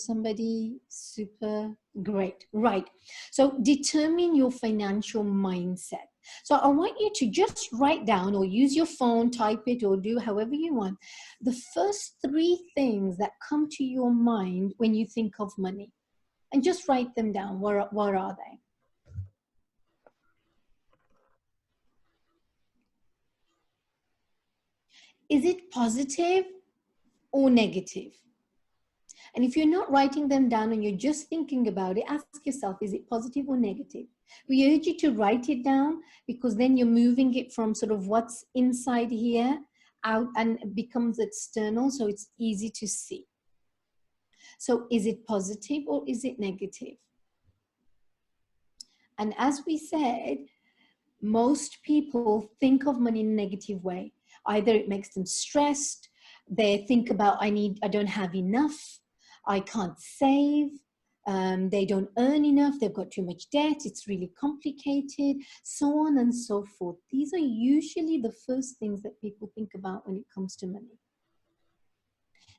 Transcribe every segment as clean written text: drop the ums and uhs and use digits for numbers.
somebody? Super great. Right. So determine your financial mindset. So I want you to just write down or use your phone, type it or do however you want. The first 3 things that come to your mind when you think of money. And just write them down. What are they? Is it positive or negative? And if you're not writing them down and you're just thinking about it, ask yourself, is it positive or negative? We urge you to write it down because then you're moving it from sort of what's inside here out and it becomes external, so it's easy to see. So is it positive or is it negative? And as we said, most people think of money in a negative way. Either it makes them stressed, they think about, I don't have enough, I can't save, they don't earn enough, they've got too much debt, it's really complicated, so on and so forth. These are usually the first things that people think about when it comes to money.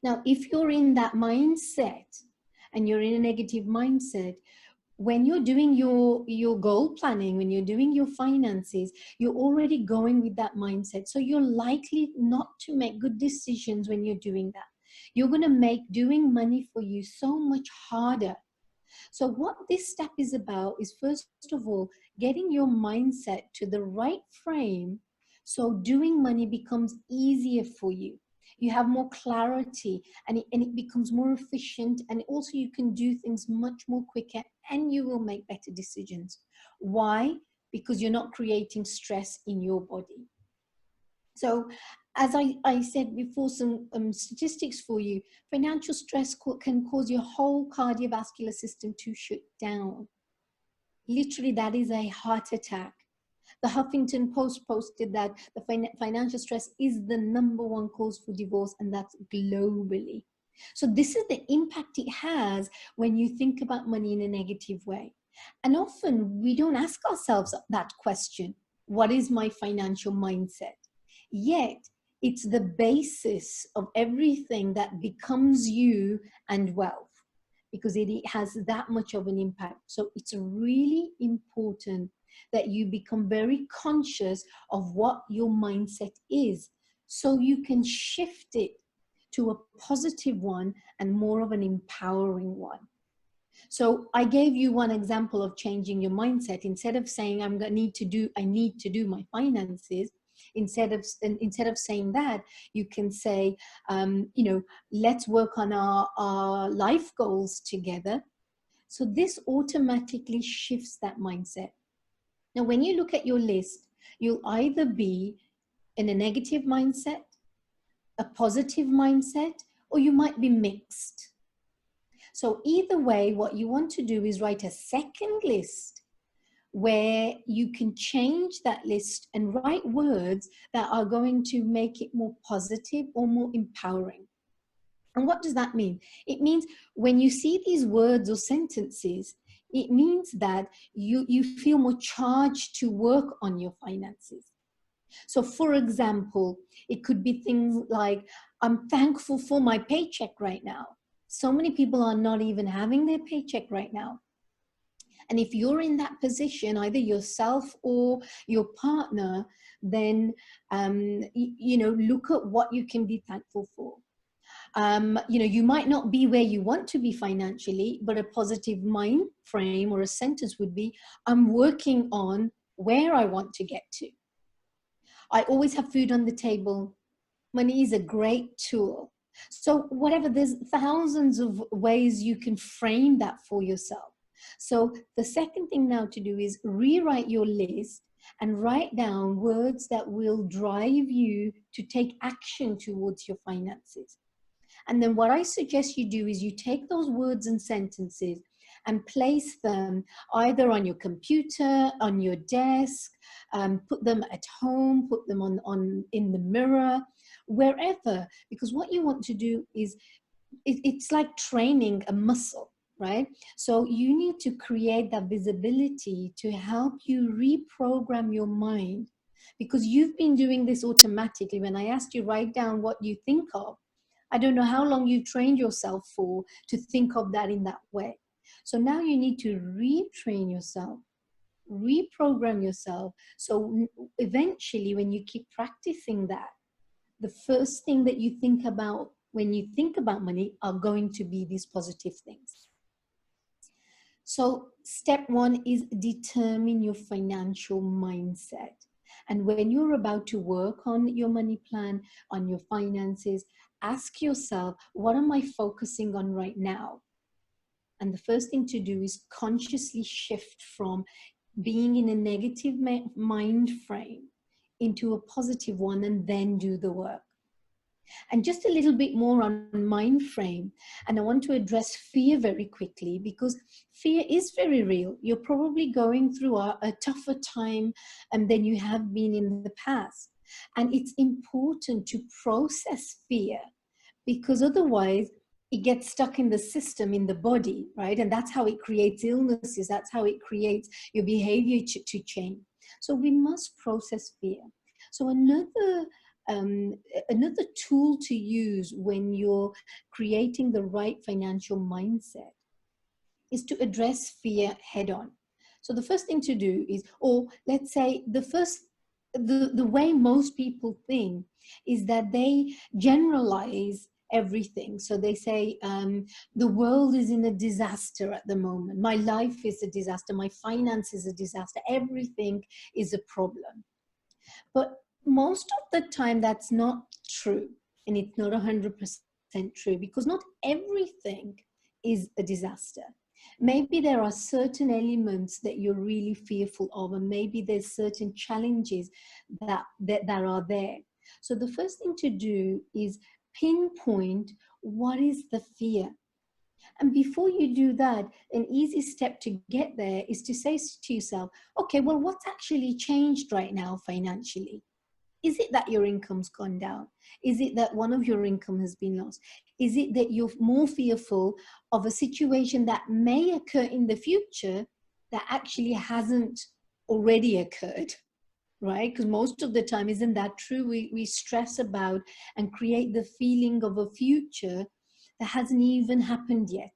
Now, if you're in that mindset and you're in a negative mindset, when you're doing your goal planning, when you're doing your finances, you're already going with that mindset. So you're likely not to make good decisions when you're doing that. You're going to make doing money for you so much harder. So what this step is about is, first of all, getting your mindset to the right frame so doing money becomes easier for you. You have more clarity and it becomes more efficient, and also you can do things much more quicker and you will make better decisions. Why? Because you're not creating stress in your body. So as I said before, some statistics for you. Financial stress can cause your whole cardiovascular system to shut down. Literally, that is a heart attack. The Huffington Post posted that the financial stress is the #1 cause for divorce, and that's globally. So this is the impact it has when you think about money in a negative way. And often we don't ask ourselves that question, what is my financial mindset? Yet it's the basis of everything that becomes you and wealth, because it has that much of an impact. So it's really important that you become very conscious of what your mindset is so you can shift it to a positive one and more of an empowering one. So I gave you one example of changing your mindset. Instead of saying I need to do my finances, instead of saying that, you can say, let's work on our life goals together. So this automatically shifts that mindset. Now, when you look at your list, you'll either be in a negative mindset, a positive mindset, or you might be mixed. So either way, what you want to do is write a second list where you can change that list and write words that are going to make it more positive or more empowering. And what does that mean? It means when you see these words or sentences, it means that you feel more charged to work on your finances. So for example, it could be things like, I'm thankful for my paycheck right now. So many people are not even having their paycheck right now. And if you're in that position, either yourself or your partner, then, look at what you can be thankful for. You might not be where you want to be financially, but a positive mind frame or a sentence would be, I'm working on where I want to get to. I always have food on the table. Money is a great tool. So whatever, there's thousands of ways you can frame that for yourself. So the second thing now to do is rewrite your list and write down words that will drive you to take action towards your finances. And then what I suggest you do is you take those words and sentences and place them either on your computer, on your desk, put them at home, put them in the mirror, wherever, because what you want to do is, it's like training a muscle, right? So you need to create that visibility to help you reprogram your mind, because you've been doing this automatically. When I asked you, write down what you think of, I don't know how long you've trained yourself for to think of that in that way. So now you need to retrain yourself, reprogram yourself. So eventually, when you keep practicing that, the first thing that you think about when you think about money are going to be these positive things. So step one is determine your financial mindset. And when you're about to work on your money plan, on your finances, ask yourself, what am I focusing on right now? And the first thing to do is consciously shift from being in a negative mind frame into a positive one, and then do the work. And just a little bit more on mind frame. And I want to address fear very quickly, because fear is very real. You're probably going through a tougher time than you have been in the past. And it's important to process fear, because otherwise it gets stuck in the system, in the body, right? And that's how it creates illnesses. That's how it creates your behavior to change. So we must process fear. So another tool to use when you're creating the right financial mindset is to address fear head on. So the first thing to do is, or let's say the way most people think is that they generalize everything. So they say, the world is in a disaster at the moment. My life is a disaster. My finance is a disaster. Everything is a problem. But most of the time that's not true, and it's not 100% true, because not everything is a disaster. Maybe there are certain elements that you're really fearful of, and maybe there's certain challenges that are there. So the first thing to do is pinpoint what is the fear. And before you do that, an easy step to get there is to say to yourself, okay, well, what's actually changed right now financially? Is it that your income's gone down? Is it that one of your income has been lost? Is it that you're more fearful of a situation that may occur in the future that actually hasn't already occurred, right? Because most of the time, isn't that true? We stress about and create the feeling of a future that hasn't even happened yet.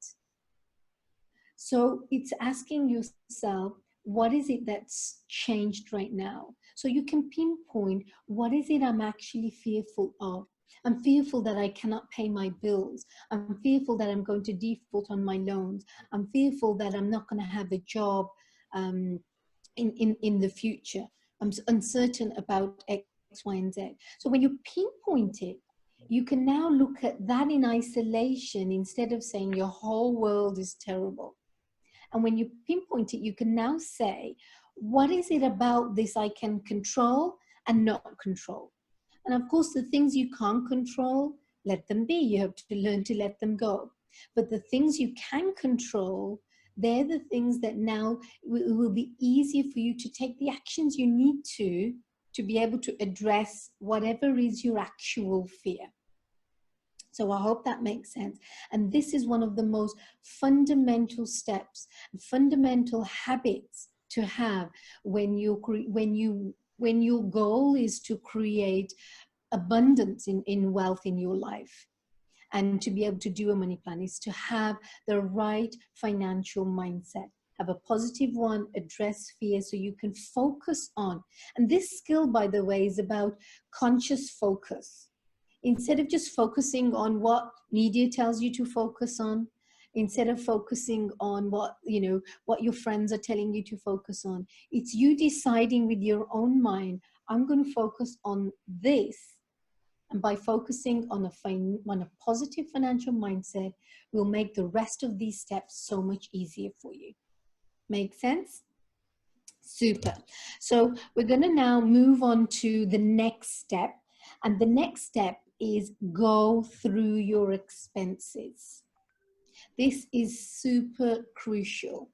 So it's asking yourself, what is it that's changed right now? So you can pinpoint, what is it I'm actually fearful of? I'm fearful that I cannot pay my bills. I'm fearful that I'm going to default on my loans. I'm fearful that I'm not going to have a job in the future. I'm uncertain about X, Y, and Z. So when you pinpoint it, you can now look at that in isolation instead of saying your whole world is terrible. And when you pinpoint it, you can now say, what is it about this I can control and not control? And of course, the things you can't control, let them be. You have to learn to let them go. But the things you can control, they're the things that now will be easier for you to take the actions you need to be able to address whatever is your actual fear. So I hope that makes sense. And this is one of the most fundamental steps, fundamental habits to have when your goal is to create abundance in wealth in your life. And to be able to do a money plan is to have the right financial mindset. Have a positive one, address fear so you can focus on. And this skill, by the way, is about conscious focus. Instead of just focusing on what media tells you to focus on, instead of focusing on what your friends are telling you to focus on, it's you deciding with your own mind, I'm going to focus on this. And by focusing on a positive financial mindset, will make the rest of these steps so much easier for you. Make sense? Super. So we're going to now move on to the next step. And the next step is go through your expenses. This is super crucial.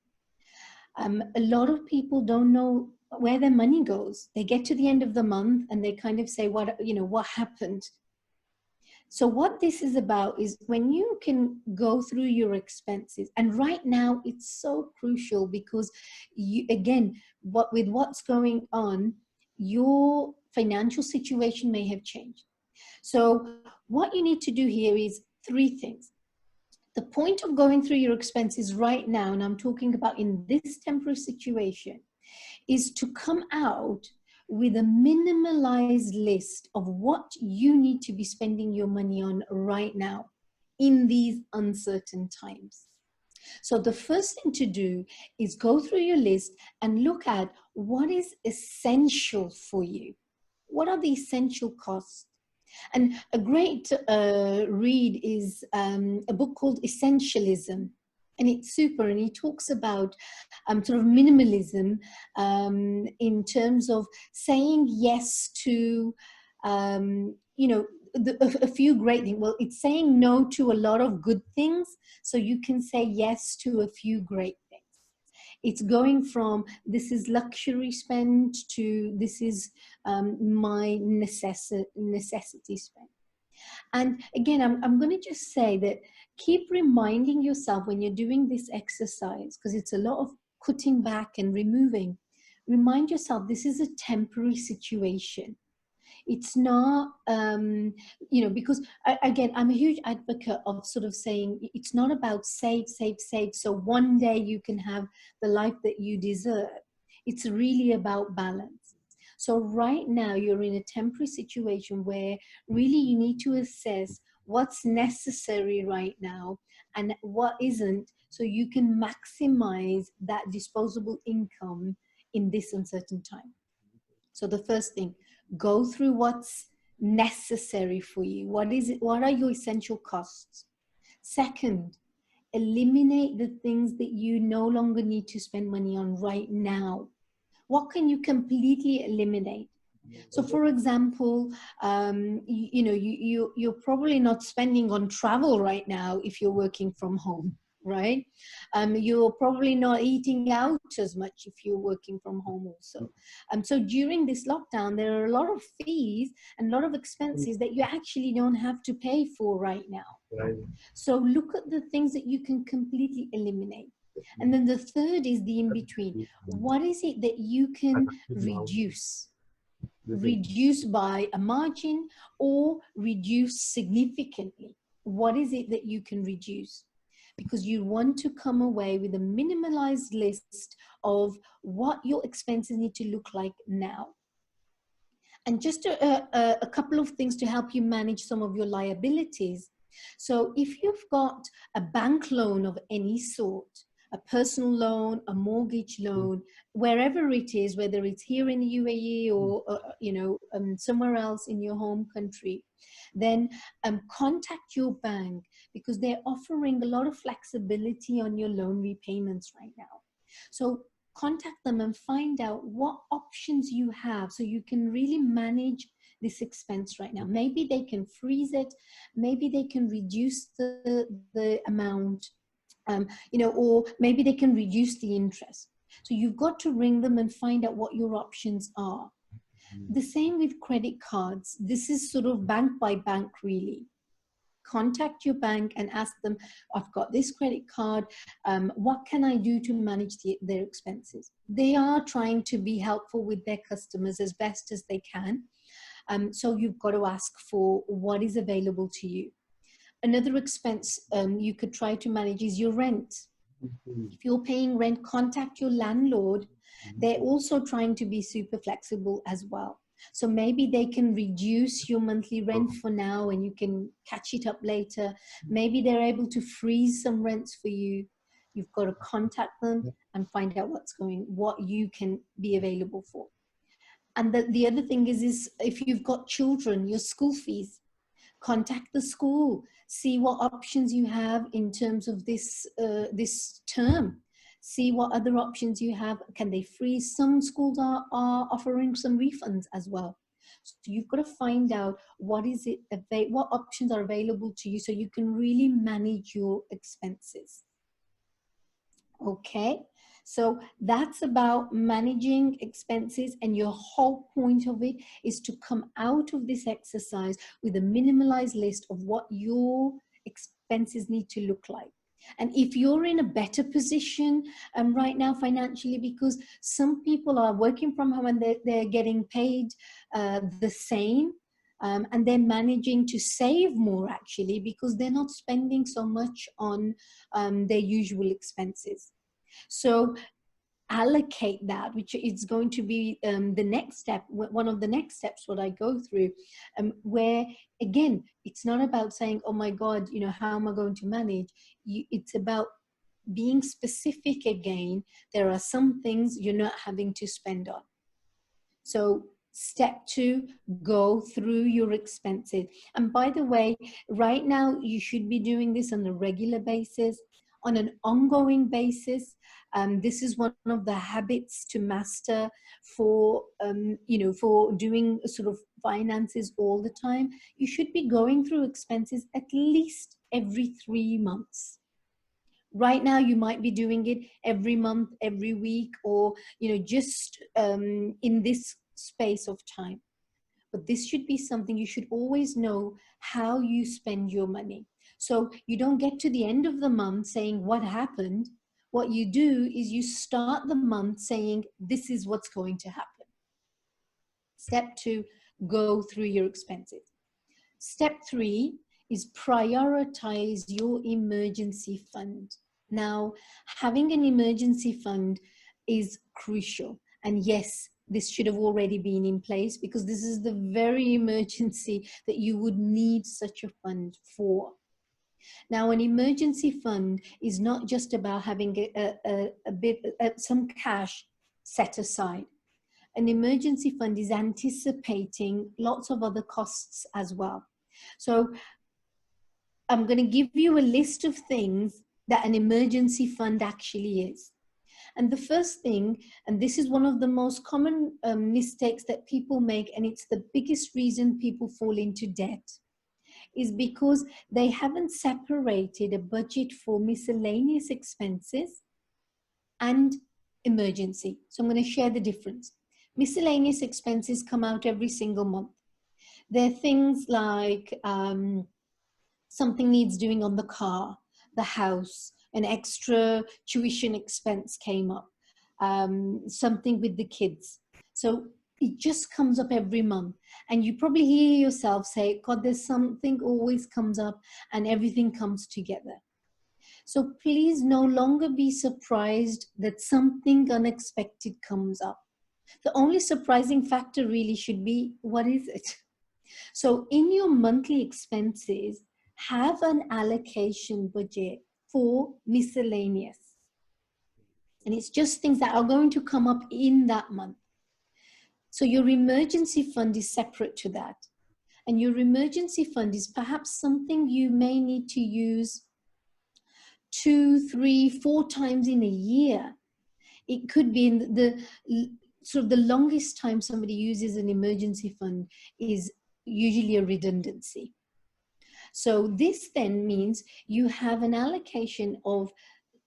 A lot of people don't know where their money goes. They get to the end of the month and they kind of say, what happened? So what this is about is when you can go through your expenses, and right now it's so crucial because with what's going on, your financial situation may have changed. So what you need to do here is three things. The point of going through your expenses right now, and I'm talking about in this temporary situation, is to come out with a minimalized list of what you need to be spending your money on right now in these uncertain times. So the first thing to do is go through your list and look at what is essential for you. What are the essential costs? And a great read is a book called Essentialism. And it's super, and he talks about sort of minimalism in terms of saying yes to, you know, a few great things. Well, it's saying no to a lot of good things so you can say yes to a few great things. It's going from this is luxury spend to this is my necessity spend. And again, I'm going to just say that keep reminding yourself when you're doing this exercise, because it's a lot of cutting back and removing. Remind yourself this is a temporary situation. It's not, you know, because again, I'm a huge advocate of sort of saying it's not about save, save, save. So one day you can have the life that you deserve. It's really about balance. So right now you're in a temporary situation where really you need to assess what's necessary right now and what isn't, so you can maximize that disposable income in this uncertain time. So the first thing, go through what's necessary for you. What is it? What are your essential costs? Second, eliminate the things that you no longer need to spend money on right now. What can you completely eliminate? So for example, you're probably not spending on travel right now if you're working from home, right? You're probably not eating out as much if you're working from home also. So during this lockdown, there are a lot of fees and a lot of expenses that you actually don't have to pay for right now. Right. So look at the things that you can completely eliminate. And then the third is the in-between. What is it that you can reduce? Reduce by a margin or reduce significantly? What is it that you can reduce? Because you want to come away with a minimalized list of what your expenses need to look like now. And just a couple of things to help you manage some of your liabilities. So if you've got a bank loan of any sort, a personal loan, a mortgage loan, wherever it is, whether it's here in the UAE or somewhere else in your home country, then contact your bank, because they're offering a lot of flexibility on your loan repayments right now. So contact them and find out what options you have so you can really manage this expense right now. Maybe they can freeze it, maybe they can reduce the amount, or maybe they can reduce the interest. So you've got to ring them and find out what your options are. The same with credit cards. This is sort of bank by bank, really. Contact your bank and ask them, I've got this credit card, what can I do to manage their expenses? They are trying to be helpful with their customers as best as they can. So you've got to ask for what is available to you. Another expense you could try to manage is your rent. If you're paying rent, contact your landlord. They're also trying to be super flexible as well. So maybe they can reduce your monthly rent for now and you can catch it up later. Maybe they're able to freeze some rents for you. You've got to contact them and find out what you can be available for. And the other thing is if you've got children, your school fees, contact the school, see what options you have in terms of this term. See what other options you have. Can they freeze? Some schools are offering some refunds as well. So you've got to find out what options are available to you so you can really manage your expenses. Okay, so that's about managing expenses, and your whole point of it is to come out of this exercise with a minimalized list of what your expenses need to look like. And if you're in a better position right now financially, because some people are working from home and they're getting paid the same, and they're managing to save more actually because they're not spending so much on their usual expenses. So allocate that, which is going to be the next step, one of the next steps what I go through, where again, it's not about saying, oh my God, you know, how am I going to manage? It's about being specific again. There are some things you're not having to spend on. So step 2, go through your expenses. And by the way, right now you should be doing this on a regular basis, on an ongoing basis. This is one of the habits to master for, you know, for doing sort of finances all the time. You should be going through expenses at least every 3 months. Right now, you might be doing it every month, every week, or, you know, just in this space of time. But this should be something you should always know how you spend your money. So you don't get to the end of the month saying what happened. What you do is you start the month saying, this is what's going to happen. Step 2, go through your expenses. Step 3 is prioritize your emergency fund. Now, having an emergency fund is crucial. And yes, this should have already been in place because this is the very emergency that you would need such a fund for. Now, an emergency fund is not just about having some cash set aside. An emergency fund is anticipating lots of other costs as well. So I'm going to give you a list of things that an emergency fund actually is. And the first thing, and this is one of the most common mistakes that people make, and it's the biggest reason people fall into debt, is because they haven't separated a budget for miscellaneous expenses and emergency. So I'm going to share the difference. Miscellaneous expenses come out every single month. They're things like something needs doing on the car, the house, an extra tuition expense came up, something with the kids. So it just comes up every month. And you probably hear yourself say, God, there's something always comes up and everything comes together. So please no longer be surprised that something unexpected comes up. The only surprising factor really should be, what is it? So in your monthly expenses, have an allocation budget for miscellaneous. And it's just things that are going to come up in that month. So your emergency fund is separate to that. And your emergency fund is perhaps something you may need to use 2, 3, 4 times in a year. It could be in the sort of the longest time somebody uses an emergency fund is usually a redundancy. So this then means you have an allocation of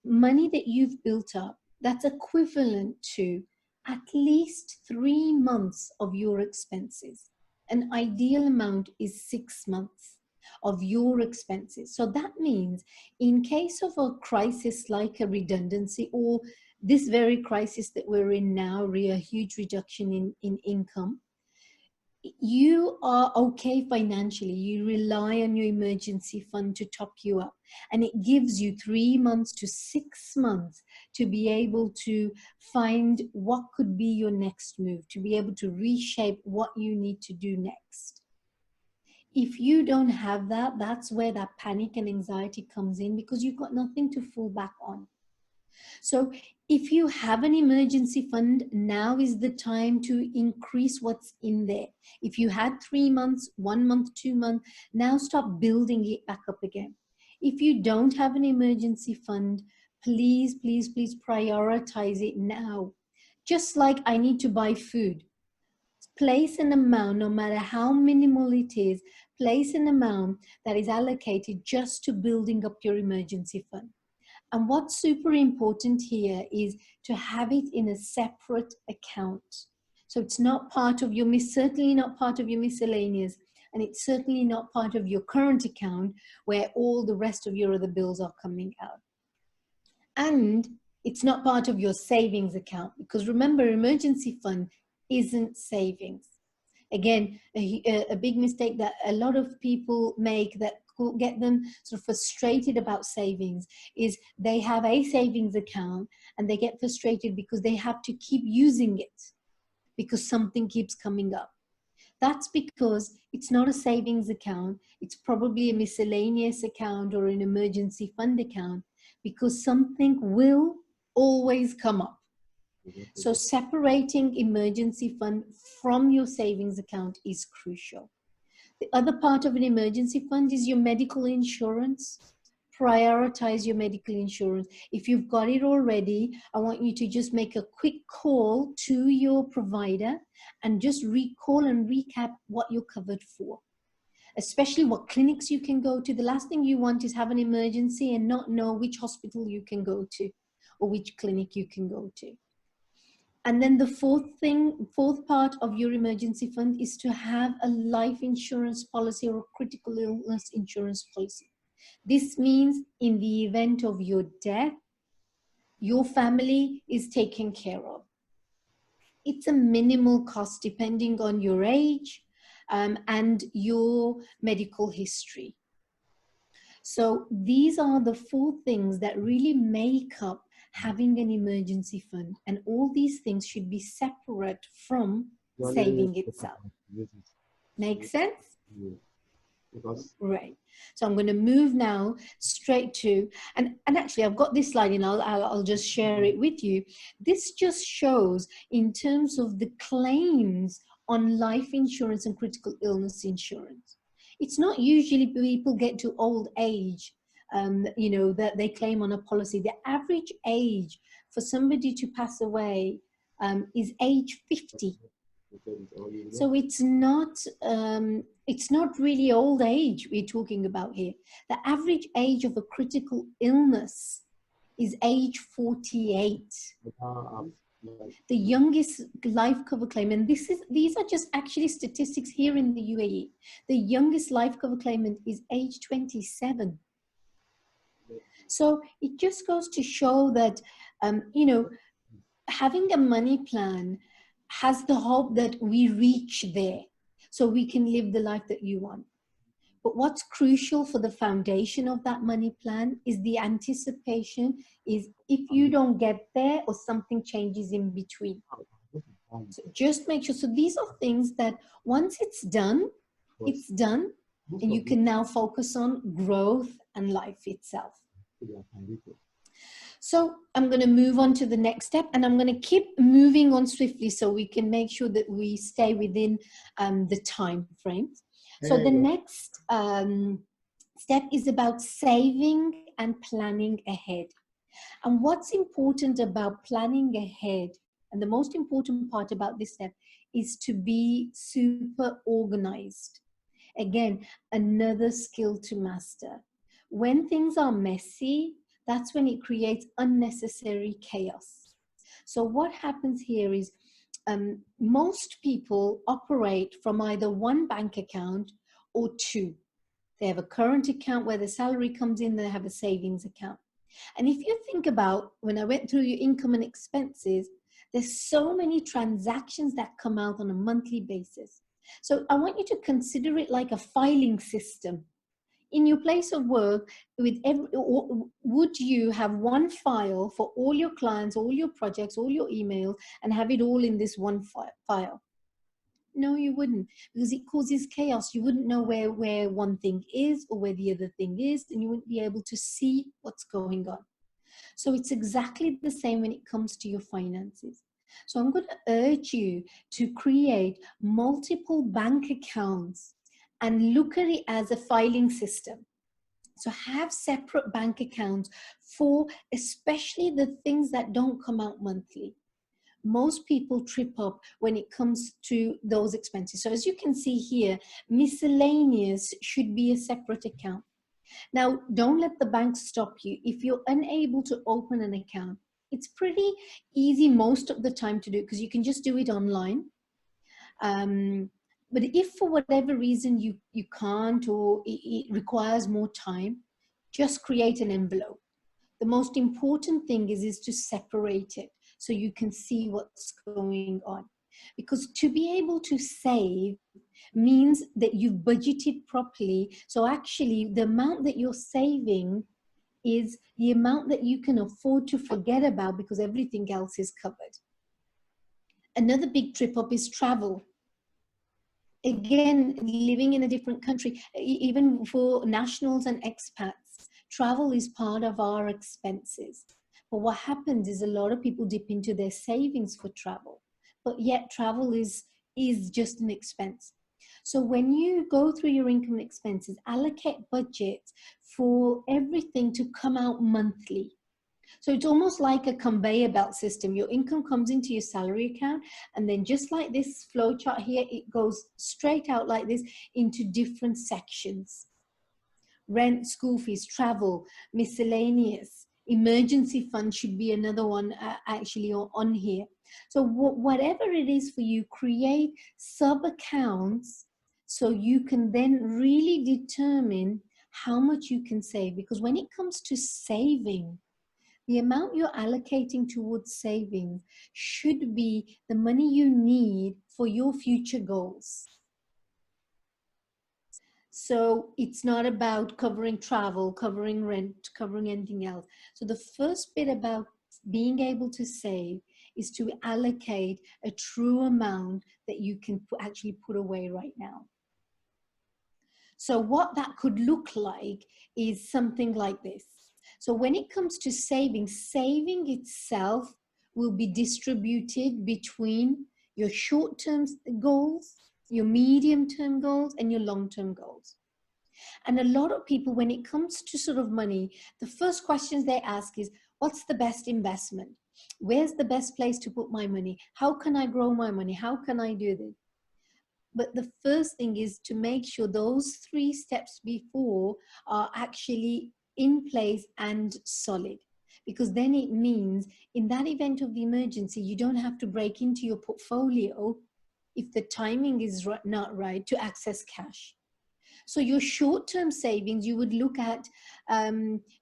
money that you've built up that's equivalent to at least 3 months of your expenses. An ideal amount is 6 months of your expenses. So that means in case of a crisis like a redundancy or this very crisis that we're in now, a huge reduction in income, you are okay financially. You rely on your emergency fund to top you up. And it gives you 3 months to 6 months to be able to find what could be your next move, to be able to reshape what you need to do next. If you don't have that, that's where that panic and anxiety comes in because you've got nothing to fall back on. So if you have an emergency fund, now is the time to increase what's in there. If you had 3 months, 1 month, 2 months, now start building it back up again. If you don't have an emergency fund, please, please, please prioritize it now. Just like I need to buy food. Place an amount, no matter how minimal it is, place an amount that is allocated just to building up your emergency fund. And what's super important here is to have it in a separate account. So it's not part of your, certainly not part of your miscellaneous, and it's certainly not part of your current account where all the rest of your other bills are coming out. And it's not part of your savings account because remember, emergency fund isn't savings. Again, a big mistake that a lot of people make that could get them sort of frustrated about savings is they have a savings account and they get frustrated because they have to keep using it because something keeps coming up. That's because it's not a savings account. It's probably a miscellaneous account or an emergency fund account, because something will always come up. So separating emergency fund from your savings account is crucial. The other part of an emergency fund is your medical insurance. Prioritize your medical insurance. If you've got it already, I want you to just make a quick call to your provider and just recall and recap what you're covered for, especially what clinics you can go to. The last thing you want is have an emergency and not know which hospital you can go to or which clinic you can go to. And then the fourth part of your emergency fund is to have a life insurance policy or a critical illness insurance policy. This means in the event of your death, your family is taken care of. It's a minimal cost depending on your age and your medical history. So these are the 4 things that really make up having an emergency fund, and all these things should be separate from saving itself. Make sense? Right. So I'm going to move now straight to, and actually I've got this slide and I'll just share it with you. This just shows in terms of the claims on life insurance and critical illness insurance. It's not usually people get to old age, you know, that they claim on a policy. The average age for somebody to pass away is age 50. So it's not really old age we're talking about here. The average age of a critical illness is age 48. The youngest life cover claim, and these are just actually statistics here in the UAE. The youngest life cover claimant is age 27. So it just goes to show that, you know, having a money plan has the hope that we reach there so we can live the life that you want. But what's crucial for the foundation of that money plan is the anticipation, is if you don't get there or something changes in between. So just make sure. So these are things that once it's done, and you can now focus on growth and life itself. So I'm going to move on to the next step, and I'm going to keep moving on swiftly so we can make sure that we stay within the time frames. So the next step is about saving and planning ahead. And what's important about planning ahead, and the most important part about this step, is to be super organized. Again, another skill to master. When things are messy, that's when it creates unnecessary chaos. So what happens here is most people operate from either one bank account or 2. They have a current account where the salary comes in, they have a savings account. And if you think about, when I went through your income and expenses, there's so many transactions that come out on a monthly basis. So I want you to consider it like a filing system. In your place of work, would you have one file for all your clients, all your projects, all your emails, and have it all in this one file? No, you wouldn't, because it causes chaos. You wouldn't know where one thing is or where the other thing is, and you wouldn't be able to see what's going on. So it's exactly the same when it comes to your finances. So I'm going to urge you to create multiple bank accounts and look at it as a filing system. So have separate bank accounts for especially the things that don't come out monthly. Most people trip up when it comes to those expenses. So as you can see here, miscellaneous should be a separate account. Now, don't let the bank stop you. If you're unable to open an account, it's pretty easy most of the time to do because you can just do it online. But if for whatever reason you can't, or it requires more time, just create an envelope. The most important thing is to separate it so you can see what's going on. Because to be able to save means that you've budgeted properly. So actually the amount that you're saving is the amount that you can afford to forget about because everything else is covered. Another big trip up is travel. Again, living in a different country, even for nationals and expats, travel is part of our expenses. But what happens is a lot of people dip into their savings for travel, but yet travel is just an expense. So when you go through your income and expenses, allocate budgets for everything to come out monthly. So it's almost like a conveyor belt system. Your income comes into your salary account, and then just like this flow chart here, it goes straight out like this into different sections. Rent, school fees, travel, miscellaneous, emergency fund should be another one actually on here. So whatever it is for you, create sub-accounts so you can then really determine how much you can save. Because when it comes to saving, the amount you're allocating towards savings should be the money you need for your future goals. So it's not about covering travel, covering rent, covering anything else. So the first bit about being able to save is to allocate a true amount that you can actually put away right now. So what that could look like is something like this. So when it comes to saving, saving itself will be distributed between your short-term goals, your medium-term goals, and your long-term goals. And a lot of people, when it comes to sort of money, the first questions they ask is, what's the best investment? Where's the best place to put my money? How can I grow my money? How can I do this? But the first thing is to make sure those 3 steps before are actually in place and solid. Because then it means in that event of the emergency, you don't have to break into your portfolio if the timing is not right to access cash. So your short-term savings, you would look at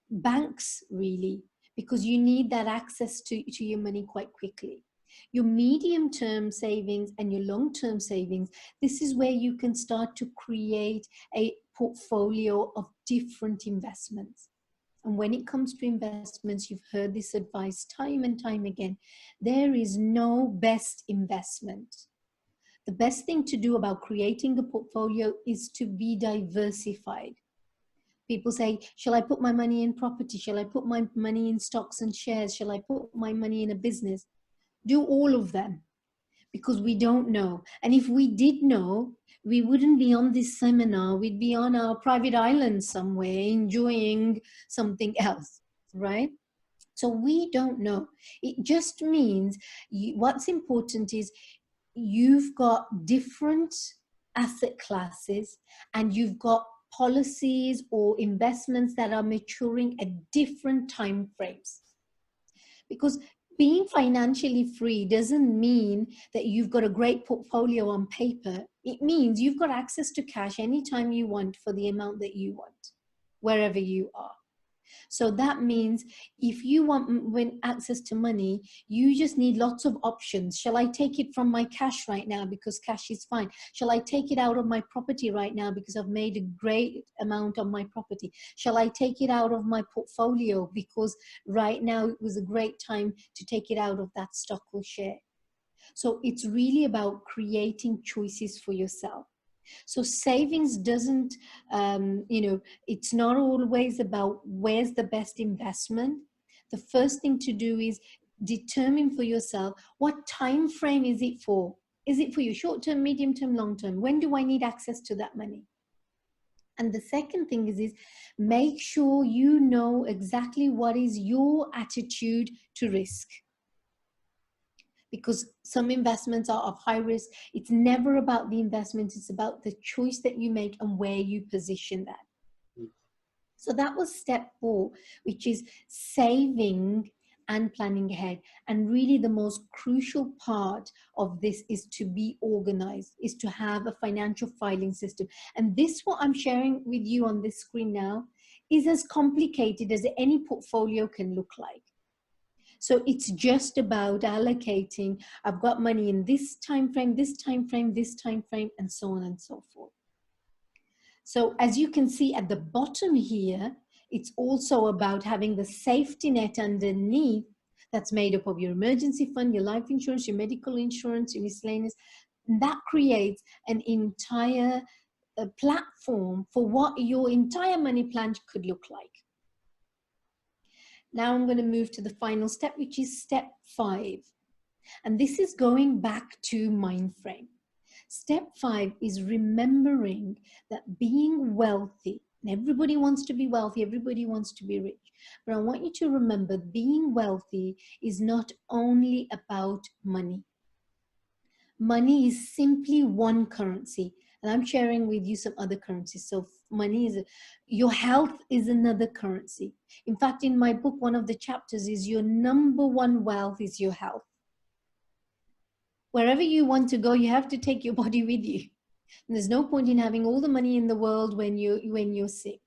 banks really, because you need that access to your money quite quickly. Your medium-term savings and your long-term savings, this is where you can start to create a portfolio of different investments. And when it comes to investments, you've heard this advice time and time again, there is no best investment. The best thing to do about creating a portfolio is to be diversified. People say, shall I put my money in property? Shall I put my money in stocks and shares? Shall I put my money in a business? Do all of them, because we don't know. And if we did know, we wouldn't be on this seminar. We'd be on our private island somewhere enjoying something else, right? So we don't know. It just means what's important is you've got different asset classes and you've got policies or investments that are maturing at different time frames. Because being financially free doesn't mean that you've got a great portfolio on paper. It means you've got access to cash anytime you want for the amount that you want, wherever you are. So that means if you want access to money, you just need lots of options. Shall I take it from my cash right now because cash is fine? Shall I take it out of my property right now because I've made a great amount on my property? Shall I take it out of my portfolio because right now it was a great time to take it out of that stock or share? So it's really about creating choices for yourself. So savings doesn't, it's not always about where's the best investment. The first thing to do is determine for yourself, what time frame is it for? Is it for your short term, medium term, long term? When do I need access to that money? And the second thing is make sure you know exactly what is your attitude to risk. Because some investments are of high risk. It's never about the investment, it's about the choice that you make and where you position that. So that was step 4, which is saving and planning ahead. And really the most crucial part of this is to be organized, is to have a financial filing system. And this, what I'm sharing with you on this screen now, is as complicated as any portfolio can look like. So it's just about allocating, I've got money in this time frame, this time frame, this time frame, and so on and so forth. So as you can see at the bottom here, it's also about having the safety net underneath that's made up of your emergency fund, your life insurance, your medical insurance, your miscellaneous. And that creates an entire platform for what your entire money plan could look like. Now I'm going to move to the final step, which is step 5. And this is going back to mind frame. Step 5 is remembering that being wealthy, and everybody wants to be wealthy, everybody wants to be rich. But I want you to remember being wealthy is not only about money. Money is simply one currency. And I'm sharing with you some other currencies. So money is, your health is another currency. In fact, in my book, one of the chapters is your number one wealth is your health. Wherever you want to go, you have to take your body with you. And there's no point in having all the money in the world when you're sick.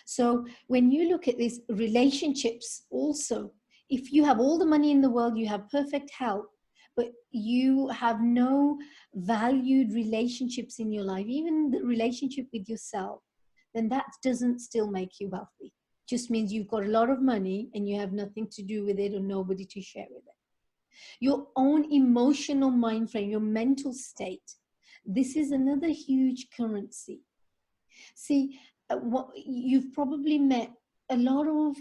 So when you look at these relationships also, if you have all the money in the world, you have perfect health, but you have no valued relationships in your life, even the relationship with yourself, then that doesn't still make you wealthy. Just means you've got a lot of money and you have nothing to do with it or nobody to share with it. Your own emotional mind frame, your mental state, this is another huge currency. See, you've probably met a lot of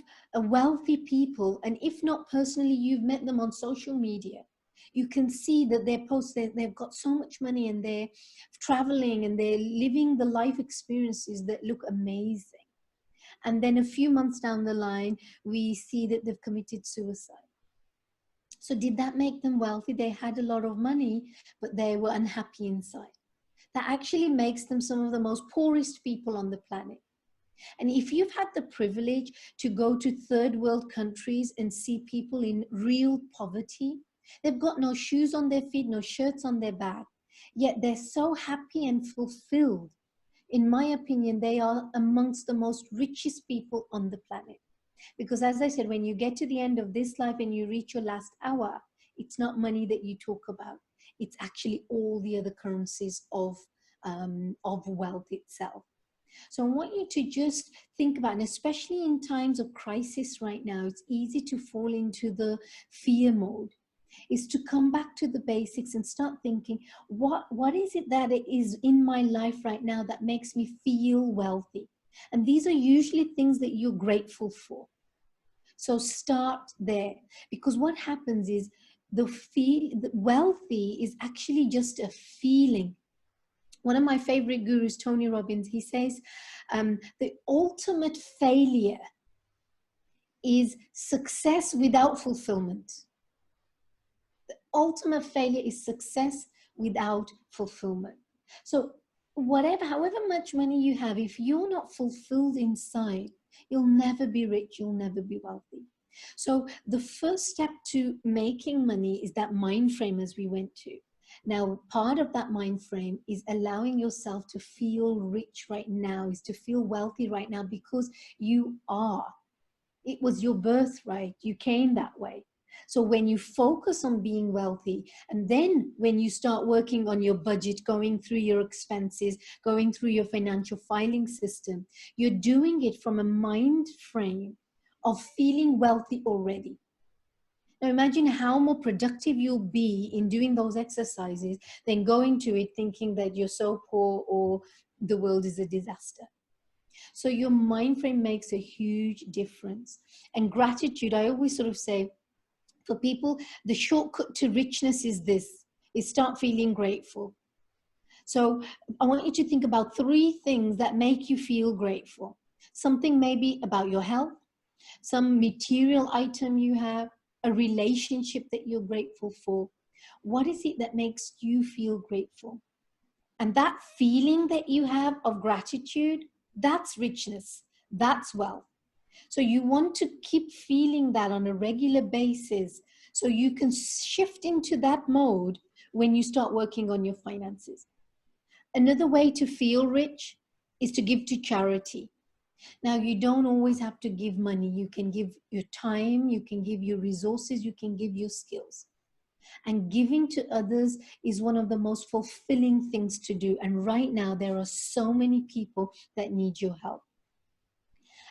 wealthy people, and if not personally, you've met them on social media. You can see that their posts, they've got so much money and they're traveling and they're living the life experiences that look amazing. And then a few months down the line, we see that they've committed suicide. So did that make them wealthy? They had a lot of money, but they were unhappy inside. That actually makes them some of the most poorest people on the planet. And if you've had the privilege to go to third world countries and see people in real poverty, they've got no shoes on their feet, no shirts on their back, yet they're so happy and fulfilled. In my opinion, they are amongst the most richest people on the planet. Because as I said, when you get to the end of this life and you reach your last hour, it's not money that you talk about. It's actually all the other currencies of wealth itself. So I want you to just think about, and especially in times of crisis right now, it's easy to fall into the fear mode, is to come back to the basics and start thinking, what is it that it is in my life right now that makes me feel wealthy? And these are usually things that you're grateful for. So start there, because what happens is the wealthy is actually just a feeling. One of my favorite gurus, Tony Robbins, he says, the ultimate failure is success without fulfillment. The ultimate failure is success without fulfillment. So however much money you have, if you're not fulfilled inside, you'll never be rich, you'll never be wealthy. So the first step to making money is that mind frame, as we went to. Now, part of that mind frame is allowing yourself to feel rich right now, is to feel wealthy right now, because you are. It was your birthright. You came that way. So when you focus on being wealthy, and then when you start working on your budget, going through your expenses, going through your financial filing system, you're doing it from a mind frame of feeling wealthy already. Now imagine how more productive you'll be in doing those exercises than going to it thinking that you're so poor or the world is a disaster. So your mind frame makes a huge difference. And gratitude, I always sort of say, for people, the shortcut to richness is start feeling grateful. So I want you to think about 3 things that make you feel grateful. Something maybe about your health, some material item you have, a relationship that you're grateful for. What is it that makes you feel grateful? And that feeling that you have of gratitude, that's richness, that's wealth. So you want to keep feeling that on a regular basis so you can shift into that mode when you start working on your finances. Another way to feel rich is to give to charity. Now, you don't always have to give money. You can give your time, you can give your resources, you can give your skills. And giving to others is one of the most fulfilling things to do. And right now, there are so many people that need your help.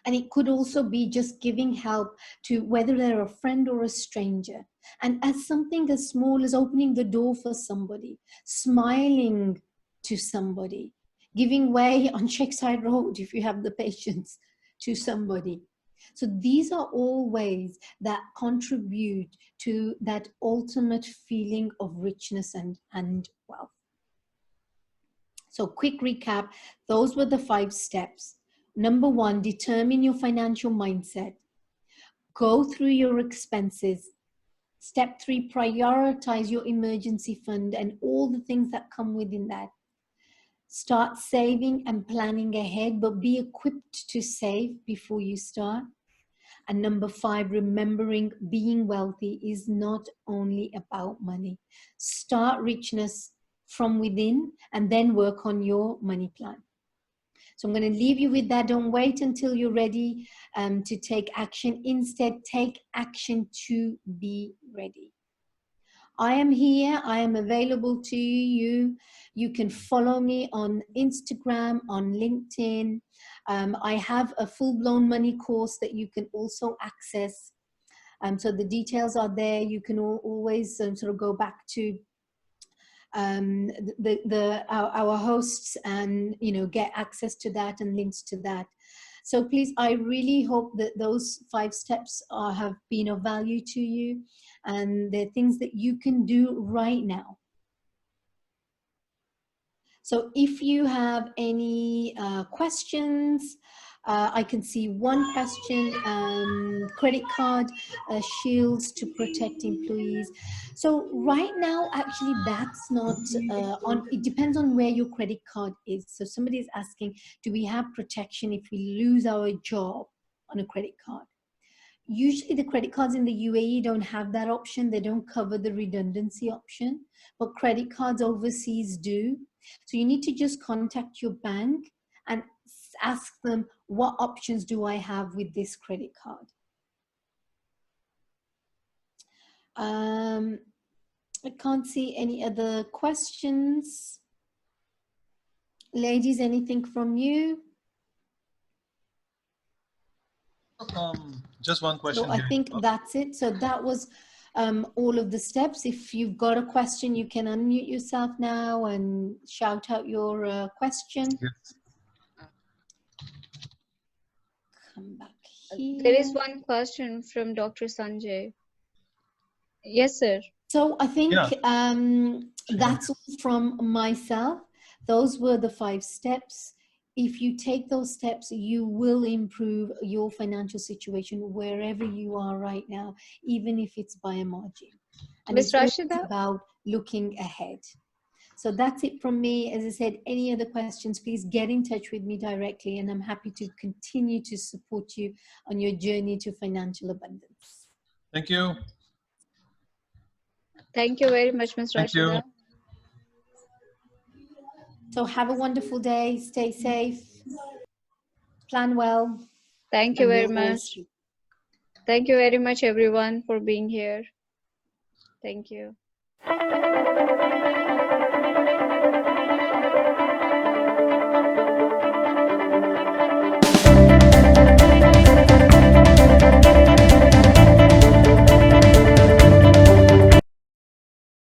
And it could also be just giving help to whether they're a friend or a stranger. And as something as small as opening the door for somebody, smiling to somebody, giving way on Checkside Road if you have the patience to somebody. So these are all ways that contribute to that ultimate feeling of richness and wealth. So quick recap, those were the 5 steps. Number 1, determine your financial mindset. Go through your expenses. Step 3, prioritize your emergency fund and all the things that come within that. Start saving and planning ahead, but be equipped to save before you start. And number 5, remembering being wealthy is not only about money. Start richness from within and then work on your money plan. So I'm going to leave you with that. Don't wait until you're ready to take action. Instead, take action to be ready. I am here. I am available to you. You can follow me on Instagram, on LinkedIn. I have a full-blown money course that you can also access. So the details are there. You can always sort of go back to our hosts and get access to that and links to that. So please, I really hope that those 5 steps have been of value to you, and they're things that you can do right now. So if you have any questions, I can see one question, credit card shields to protect employees. So right now, actually, that's not on, it depends on where your credit card is. So somebody is asking, do we have protection if we lose our job on a credit card? Usually the credit cards in the UAE don't have that option. They don't cover the redundancy option, but credit cards overseas do. So you need to just contact your bank and ask them, what options do I have with this credit card? I can't see any other questions. Ladies, anything from you? Just one question. So I think that's it. So that was all of the steps. If you've got a question, you can unmute yourself now and shout out your question. Yes. Come back here. There is one question from Dr. Sanjay. Yes, sir. So I think that's all from myself. Those were the 5 steps. If you take those steps, you will improve your financial situation wherever you are right now, even if it's by a margin. And Ms. it's always Rasheda? about looking ahead. So that's it from me. As I said, any other questions, please get in touch with me directly, and I'm happy to continue to support you on your journey to financial abundance. Thank you. Thank you very much, Ms. Thank Rasheda. you. So have a wonderful day. Stay safe. Plan well. Thank you very we'll all much. speak. Thank you very much, everyone, for being here. Thank you.